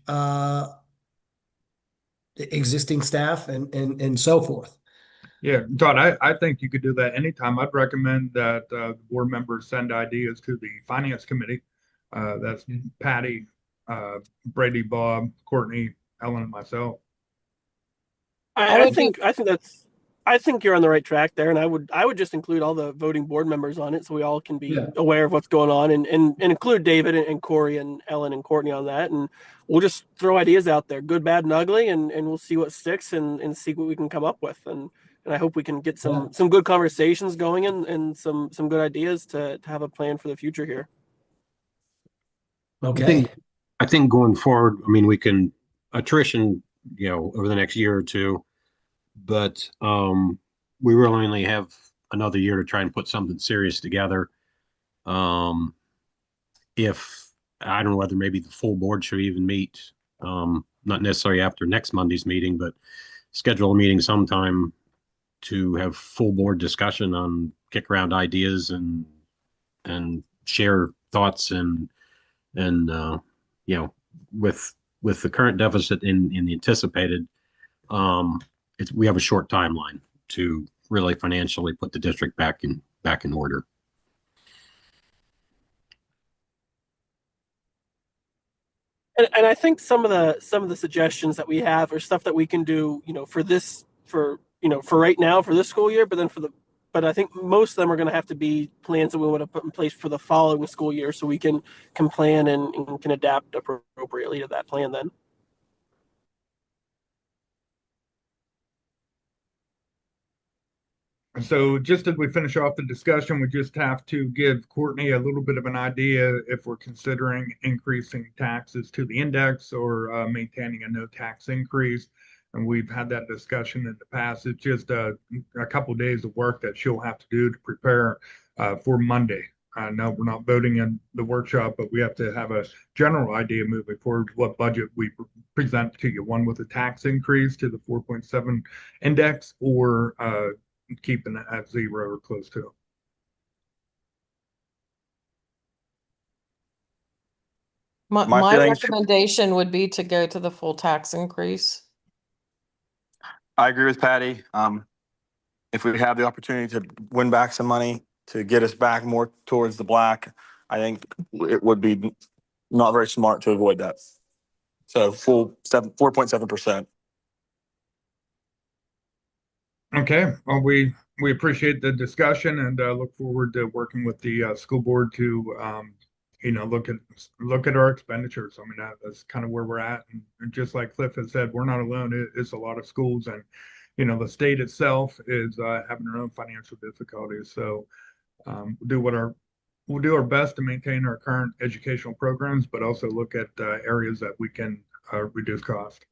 S1: existing staff and so forth.
S3: Yeah, Todd, I think you could do that anytime. I'd recommend that the board members send ideas to the finance committee. That's Patty, Brady, Bob, Courtney, Ellen, and myself.
S4: I think you're on the right track there, and I would just include all the voting board members on it so we all can be aware of what's going on, and include David and Corey and Ellen and Courtney on that, and we'll just throw ideas out there, good, bad, and ugly, and we'll see what sticks and see what we can come up with, and I hope we can get some good conversations going and some good ideas to have a plan for the future here.
S1: Okay.
S9: I think going forward, I mean, we can attrition, over the next year or two, but we really only have another year to try and put something serious together. If I don't know whether maybe the full board should even meet not necessarily after next Monday's meeting, but schedule a meeting sometime to have full board discussion on kick around ideas and share thoughts and you know, with the current deficit in the anticipated, we have a short timeline to really financially put the district back in order.
S4: And I think some of the suggestions that we have are stuff that we can do, for this, for right now for this school year, but I think most of them are going to have to be plans that we want to put in place for the following school year, so we can plan and can adapt appropriately to that plan then.
S3: So just as we finish off the discussion, we just have to give Courtney a little bit of an idea if we're considering increasing taxes to the index or maintaining a no tax increase. And we've had that discussion in the past. It's just a couple of days of work that she'll have to do to prepare for Monday. No, we're not voting in the workshop, but we have to have a general idea moving forward what budget we present to you. One with a tax increase to the 4.7 index, or keeping it at zero or close to it.
S2: My
S8: feelings,
S2: recommendation would be to go to the full tax increase.
S8: I agree with Patty. If we have the opportunity to win back some money to get us back more towards the black, I think it would be not very smart to avoid that. So full 4.7%.
S3: Okay, well, we appreciate the discussion and look forward to working with the school board to look at our expenditures. I mean, that's kind of where we're at, and just like Cliff has said, we're not alone. It's a lot of schools, and the state itself is having their own financial difficulties. So we'll do our best to maintain our current educational programs, but also look at areas that we can reduce cost.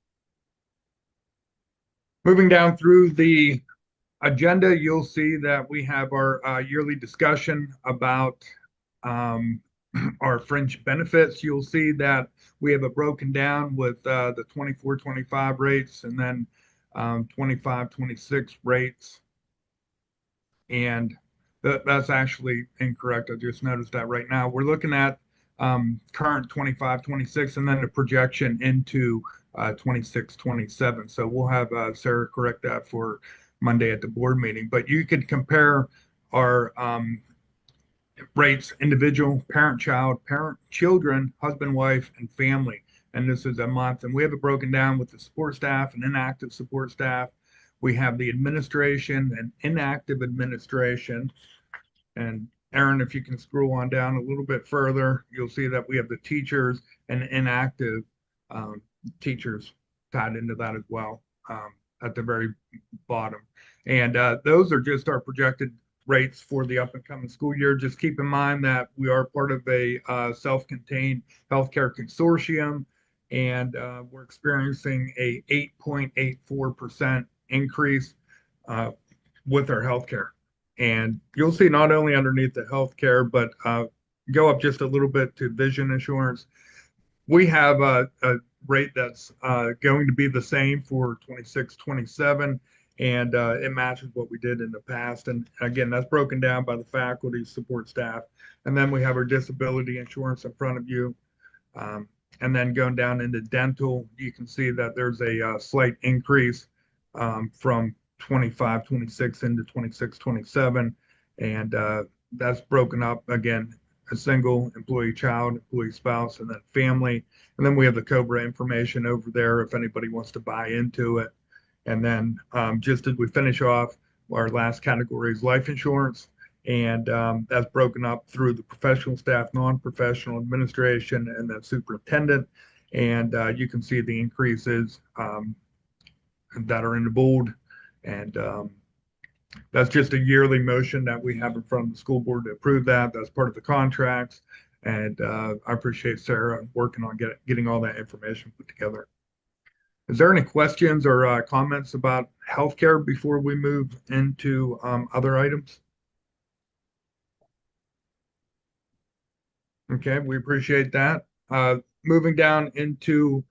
S3: Moving down through the agenda, you'll see that we have our yearly discussion about our fringe benefits. You'll see that we have it broken down with the 24-25 rates and then 25-26 rates. And that's actually incorrect. I just noticed that right now. We're looking at current 25-26 and then the projection into 26-27. So we'll have Sarah correct that for Monday at the board meeting. But you could compare our rates: individual, parent, child, parent, children, husband, wife, and family. And this is a month. And we have it broken down with the support staff and inactive support staff. We have the administration and inactive administration. And Aaron, if you can scroll on down a little bit further, you'll see that we have the teachers and inactive teachers tied into that as well at the very bottom. And those are just our projected rates for the up and coming school year. Just keep in mind that we are part of a self-contained healthcare consortium, and we're experiencing a 8.84% increase with our healthcare. And you'll see not only underneath the healthcare, but go up just a little bit to vision insurance. We have a rate that's going to be the same for 26-27, and it matches what we did in the past. And again, that's broken down by the faculty, support staff, and then we have our disability insurance in front of you. And then going down into dental, you can see that there's a slight increase from 25-26 into 26-27, and that's broken up again: a single employee, child, employee, spouse, and then family. And then we have the COBRA information over there if anybody wants to buy into it. And then just as we finish off, our last category is life insurance, and that's broken up through the professional staff, non-professional, administration, and then superintendent. And you can see the increases that are in the bold. And that's just a yearly motion that we have in front of the school board to approve that. That's part of the contracts. And I appreciate Sarah working on getting all that information put together. Is there any questions or comments about healthcare before we move into other items? Okay, we appreciate that. Moving down into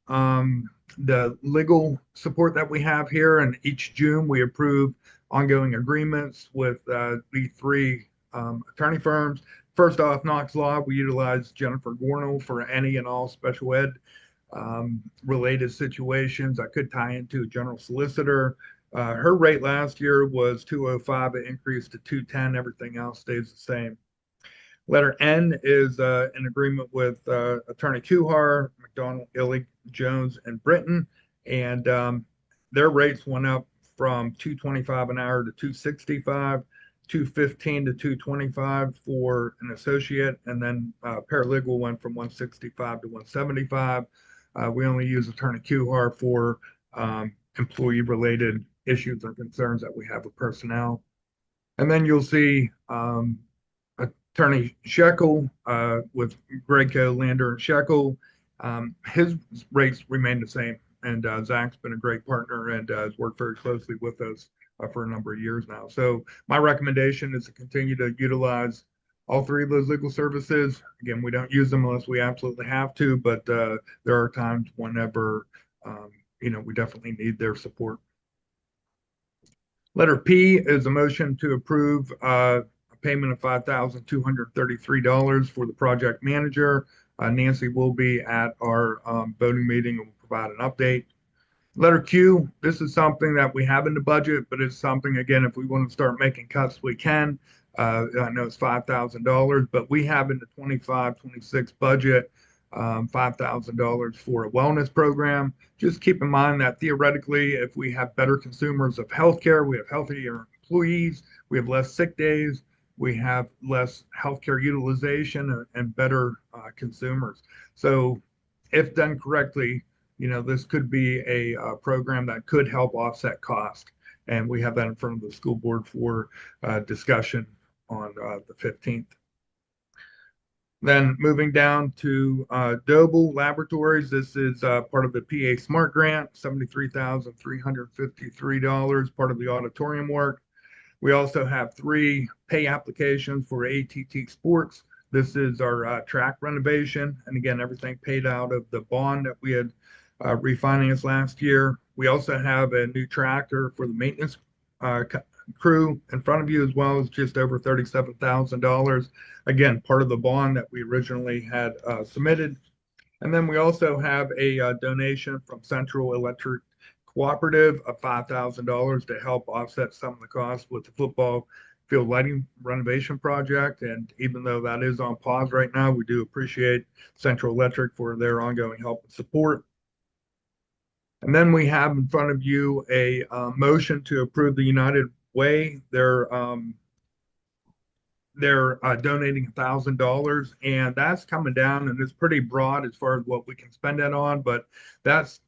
S3: the legal support that we have here, and each June we approve ongoing agreements with the three attorney firms. First off, Knox Law, we utilize Jennifer Gornell for any and all special ed related situations. I could tie into a general solicitor. Her rate last year was 205. It increased to 210. Everything else stays the same. Letter N is an agreement with Attorney Kuhar, McDonald, Illig, Jones, and Britton, and their rates went up from 225 an hour to 265, 215 to 225 for an associate, and then paralegal went from 165 to 175. We only use Attorney Kuhar for employee-related issues or concerns that we have with personnel. And then you'll see Attorney Shekel with Grego, Lander, and Shekel. His rates remain the same. And Zach's been a great partner and has worked very closely with us for a number of years now. So my recommendation is to continue to utilize all three of those legal services. Again, we don't use them unless we absolutely have to, but there are times whenever, we definitely need their support. Letter P is a motion to approve a payment of $5,233 for the project manager. Nancy will be at our voting meeting and will provide an update. Letter Q, this is something that we have in the budget, but it's something, again, if we want to start making cuts, we can. I know it's $5,000, but we have in the 25-26 budget $5,000 for a wellness program. Just keep in mind that theoretically, if we have better consumers of healthcare, we have healthier employees, we have less sick days, we have less healthcare utilization and better consumers. So if done correctly, this could be a program that could help offset cost. And we have that in front of the school board for discussion on the 15th. Then moving down to Doble Laboratories, this is part of the PA Smart Grant, $73,353, part of the auditorium work. We also have 3 pay applications for ATT Sports. This is our track renovation. And again, everything paid out of the bond that we had refinanced last year. We also have a new tractor for the maintenance crew in front of you, as well as just over $37,000. Again, part of the bond that we originally had submitted. And then we also have a donation from Central Electric Cooperative of $5,000 to help offset some of the costs with the football field lighting renovation project. And even though that is on pause right now, we do appreciate Central Electric for their ongoing help and support. And then we have in front of you a motion to approve the United Way. They're donating $1,000, and that's coming down, and it's pretty broad as far as what we can spend that on, but that's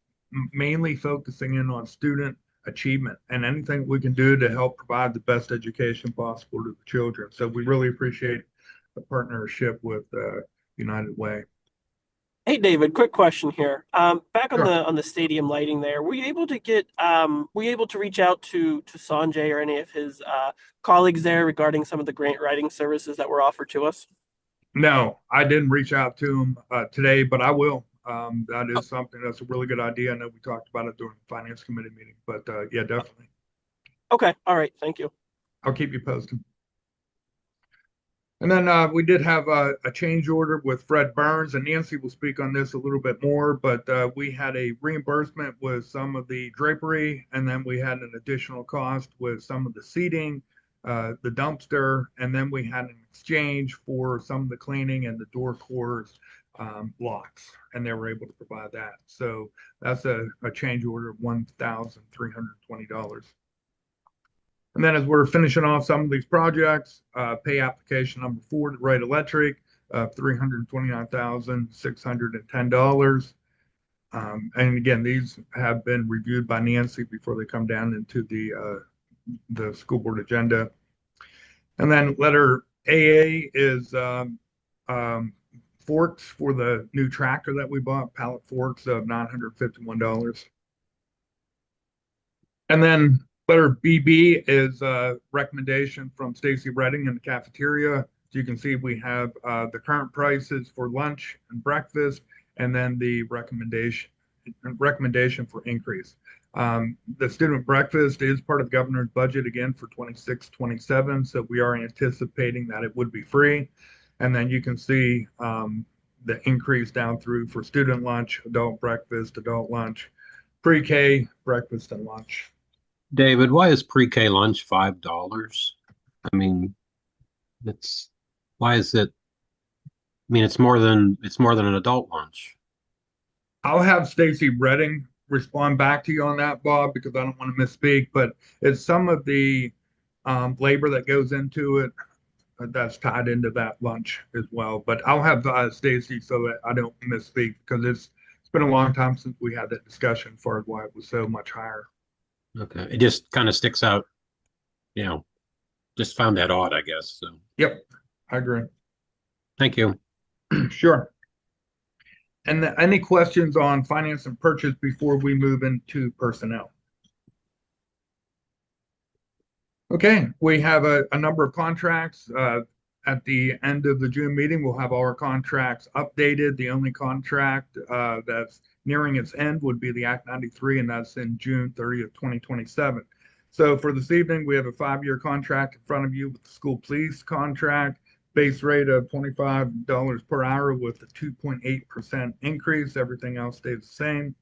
S3: mainly focusing in on student achievement and anything we can do to help provide the best education possible to the children. So we really appreciate the partnership with United Way.
S4: Hey David, quick question here. Back on
S3: Sure.
S4: the stadium lighting there, were you able to reach out to Sanjay or any of his colleagues there regarding some of the grant writing services that were offered to us?
S3: No, I didn't reach out to him today, but I will. That is something that's a really good idea. I know we talked about it during the finance committee meeting, but yeah, definitely.
S4: Okay, all right, thank you.
S3: I'll keep you posted. And then we did have a change order with Fred Burns, and Nancy will speak on this a little bit more, but we had a reimbursement with some of the drapery, and then we had an additional cost with some of the seating, the dumpster, and then we had an exchange for some of the cleaning and the door cores locks, and they were able to provide that. So that's a change order of $1,320. And then as we're finishing off some of these projects, pay application number 4 to Wright Electric, $329,610. And again, these have been reviewed by Nancy before they come down into the school board agenda. And then letter AA is forks for the new tractor that we bought, pallet forks of $951. And then letter BB is a recommendation from Stacy Redding in the cafeteria. As you can see, we have the current prices for lunch and breakfast, and then the recommendation recommendation for increase. The student breakfast is part of the governor's budget again for 26, 27. So we are anticipating that it would be free. And then you can see the increase down through for student lunch, adult breakfast, adult lunch, pre-K breakfast and lunch.
S9: David, why is pre-K lunch $5? I mean, it's why is it? I mean, it's more than an adult lunch.
S3: I'll have Stacy Redding respond back to you on that, Bob, because I don't want to misspeak, but it's some of the labor that goes into it that's tied into that lunch as well. But I'll have Stacy so that I don't misspeak because it's been a long time since we had that discussion as far as why it was so much higher.
S9: Okay, it just kind of sticks out. You know, just found that odd, I guess. So,
S3: Yep, I agree.
S9: thank you.
S3: Sure. And any questions on finance and purchase before we move into personnel? Okay, we have a number of contracts. At the end of the June meeting, we'll have all our contracts updated. The only contract that's nearing its end would be the Act 93, and that's in June 30th, 2027. So for this evening, we have a 5-year contract in front of you with the school police contract, base rate of $25 per hour with a 2.8% increase. Everything else stays the same.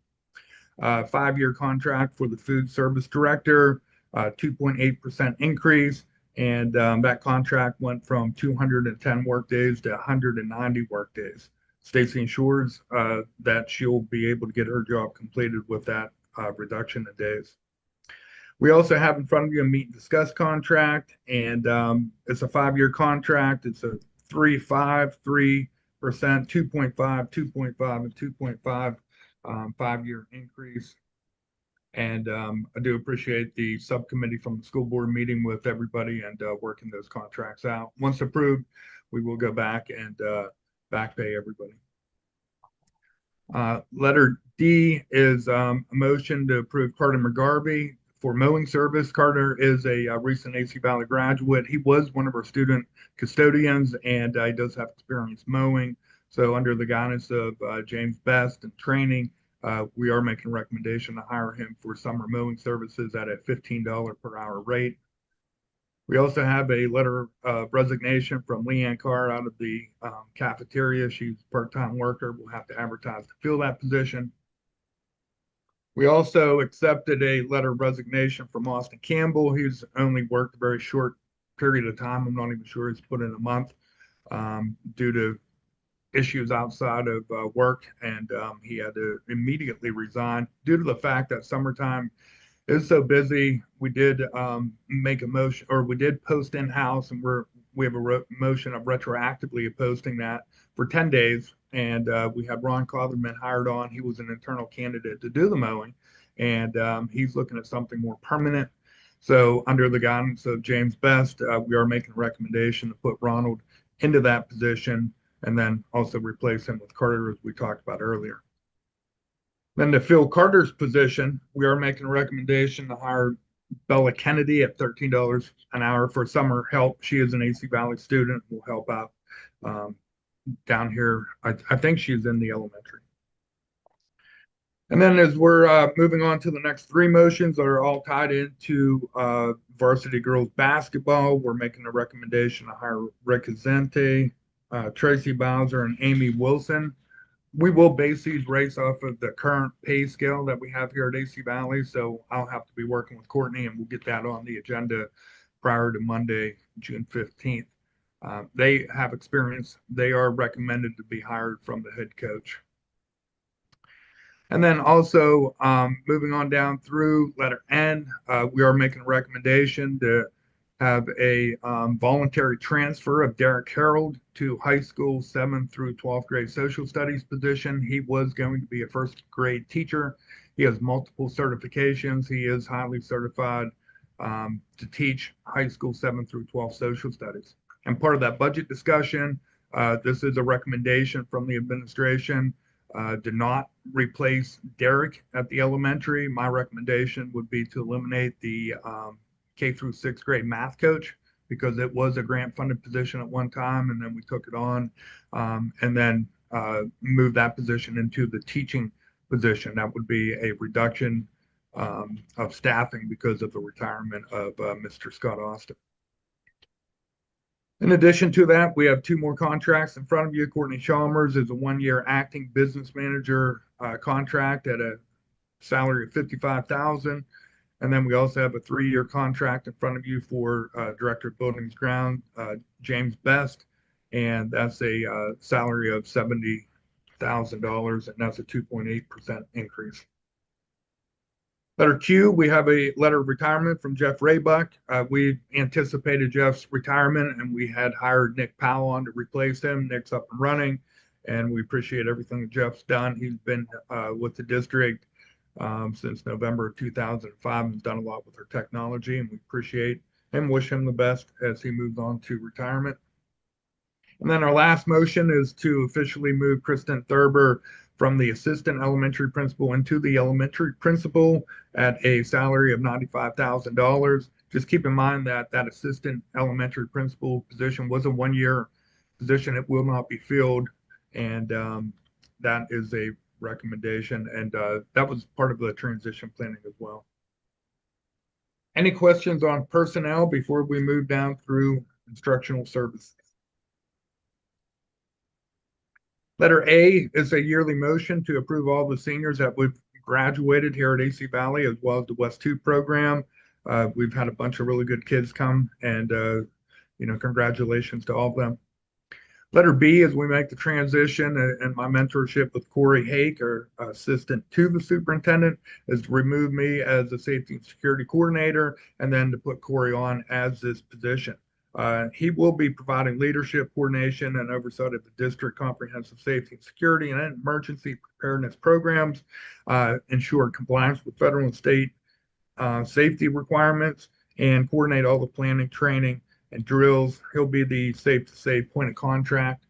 S3: 5-year contract for the food service director, 2.8% increase. And that contract went from 210 workdays to 190 workdays. Stacy ensures that she'll be able to get her job completed with that reduction in days. We also have in front of you a meet and discuss contract, and it's a 5-year contract. It's a 3.5, 3%, 2.5, 2.5, and 2.5 5-year increase. And I do appreciate the subcommittee from the school board meeting with everybody and working those contracts out. Once approved, we will go back and back pay everybody. Letter D is a motion to approve Carter McGarvey for mowing service. Carter is a recent AC Valley graduate. He was one of our student custodians and he does have experience mowing. So under the guidance of James Best and training, we are making a recommendation to hire him for summer mowing services at a $15 per hour rate. We also have a letter of resignation from Leanne Carr out of the cafeteria. She's a part-time worker. We'll have to advertise to fill that position. We also accepted a letter of resignation from Austin Campbell. He's only worked a very short period of time. I'm not even sure he's put in a month due to issues outside of work, and he had to immediately resign due to the fact that summertime is so busy. We did make a motion, or we did post in-house, and we have a motion of retroactively posting that for 10 days. And we had Ron Cotherman hired on. He was an internal candidate to do the mowing, and he's looking at something more permanent. So under the guidance of James Best, we are making a recommendation to put Ronald into that position and then also replace him with Carter, as we talked about earlier. Then to fill Carter's position, we are making a recommendation to hire Bella Kennedy at $13 an hour for summer help. She is an AC Valley student, will help out down here. I think she's in the elementary. And then as we're moving on to the next 3 motions that are all tied into varsity girls basketball, we're making a recommendation to hire Rick Azente, Tracy Bowser, and Amy Wilson. We will base these rates off of the current pay scale that we have here at AC Valley. So I'll have to be working with Courtney and we'll get that on the agenda prior to Monday, June 15th. They have experience. They are recommended to be hired from the head coach. And then also moving on down through letter N, we are making a recommendation to have a voluntary transfer of Derek Harold to high school 7th through 12th grade social studies position. He was going to be a 1st grade teacher. He has multiple certifications. He is highly certified to teach high school 7th through 12th social studies. And part of that budget discussion, this is a recommendation from the administration to not replace Derek at the elementary. My recommendation would be to eliminate the K through 6th grade math coach because it was a grant funded position at one time and then we took it on and then move that position into the teaching position. That would be a reduction of staffing because of the retirement of Mr. Scott Austin. In addition to that, we have two more contracts in front of you. Courtney Chalmers is a one-year acting business manager contract at a salary of $55,000. And then we also have a 3-year contract in front of you for Director of Buildings Ground, James Best. And that's a salary of $70,000, and that's a 2.8% increase. Letter Q, we have a letter of retirement from Jeff Raybuck. We anticipated Jeff's retirement, and we had hired Nick Powell on to replace him. Nick's up and running, and we appreciate everything that Jeff's done. He's been with the district since November of 2005 and has done a lot with our technology, and we appreciate and wish him the best as he moves on to retirement. And then our last motion is to officially move Kristen Thurber from the assistant elementary principal into the elementary principal at a salary of $95,000. Just keep in mind that that assistant elementary principal position was a 1-year position. It will not be filled, and that is a recommendation, and that was part of the transition planning as well. Any questions on personnel before we move down through instructional services? Letter A is a yearly motion to approve all the seniors that we've graduated here at AC Valley, as well as the West 2 program. We've had a bunch of really good kids come, and congratulations to all of them. Letter B, as we make the transition, and my mentorship with Corey Hake, our assistant to the superintendent, is to remove me as the safety and security coordinator, and then to put Corey on as this position. He will be providing leadership, coordination, and oversight of the district comprehensive safety and security and emergency preparedness programs, ensure compliance with federal and state safety requirements, and coordinate all the planning, training, and drills. He'll be the safe to safe point of contact.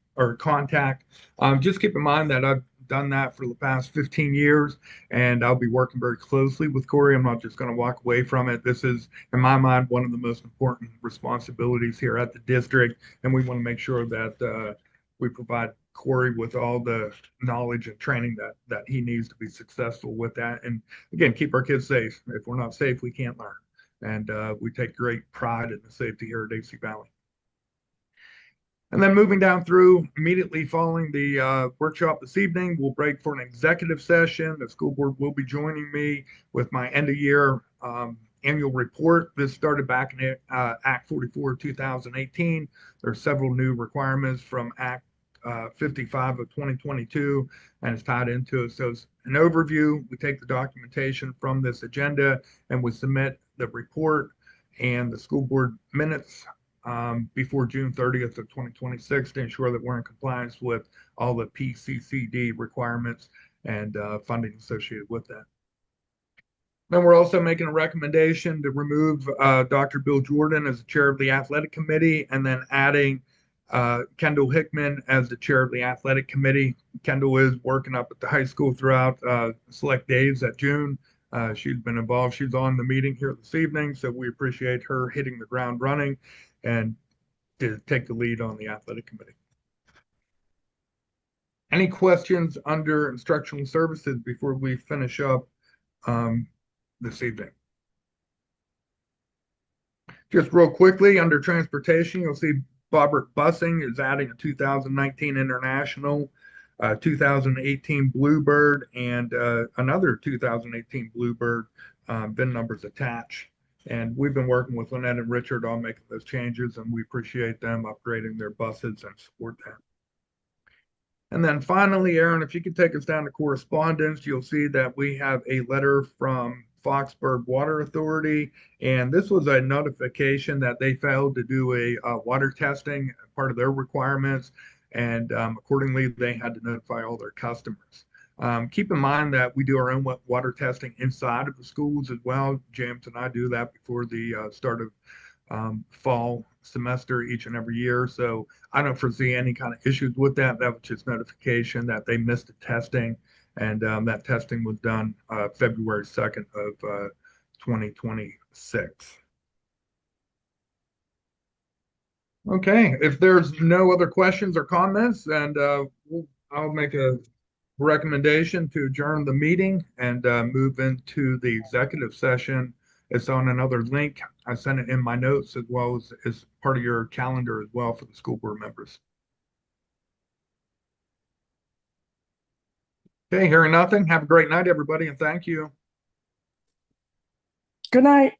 S3: Just keep in mind that I've done that for the past 15 years, and I'll be working very closely with Corey. I'm not just going to walk away from it. This is, in my mind, one of the most important responsibilities here at the district, and we want to make sure that we provide Corey with all the knowledge and training that he needs to be successful with that. And again, keep our kids safe. If we're not safe, we can't learn. And we take great pride in the safety here at AC Valley. And then moving down through, immediately following the workshop this evening, we'll break for an executive session. The school board will be joining me with my end of year annual report. This started back in Act 44 2018. There are several new requirements from Act 55 of 2022, and it's tied into it. So it's an overview. We take the documentation from this agenda and we submit the report and the school board minutes before June 30th of 2026 to ensure that we're in compliance with all the PCCD requirements and funding associated with that. Then we're also making a recommendation to remove Dr. Bill Jordan as the chair of the athletic committee, and then adding Kendall Hickman as the chair of the athletic committee. Kendall is working up at the high school throughout select days at June. She's been involved. She's on the meeting here this evening, so we appreciate her hitting the ground running and to take the lead on the athletic committee. Any questions under instructional services before we finish up this evening? Just real quickly, under transportation, you'll see Bobbert Busing is adding a 2019 International, 2018 Bluebird, and another 2018 Bluebird VIN numbers attached. And we've been working with Lynette and Richard on making those changes, and we appreciate them upgrading their buses and support that. And then finally, Aaron, if you could take us down to correspondence, you'll see that we have a letter from Foxburg Water Authority, and this was a notification that they failed to do a water testing, part of their requirements, and accordingly, they had to notify all their customers. Keep in mind that we do our own water testing inside of the schools as well. James and I do that before the start of fall semester each and every year. So I don't foresee any kind of issues with that. That was just notification that they missed the testing, and that testing was done February 2nd of 2026. Okay, if there's no other questions or comments, and I'll make a recommendation to adjourn the meeting and move into the executive session. It's on another link. I sent it in my notes as well as part of your calendar as well for the school board members. Okay, hearing nothing. Have a great night, everybody, and thank you.
S12: Good night.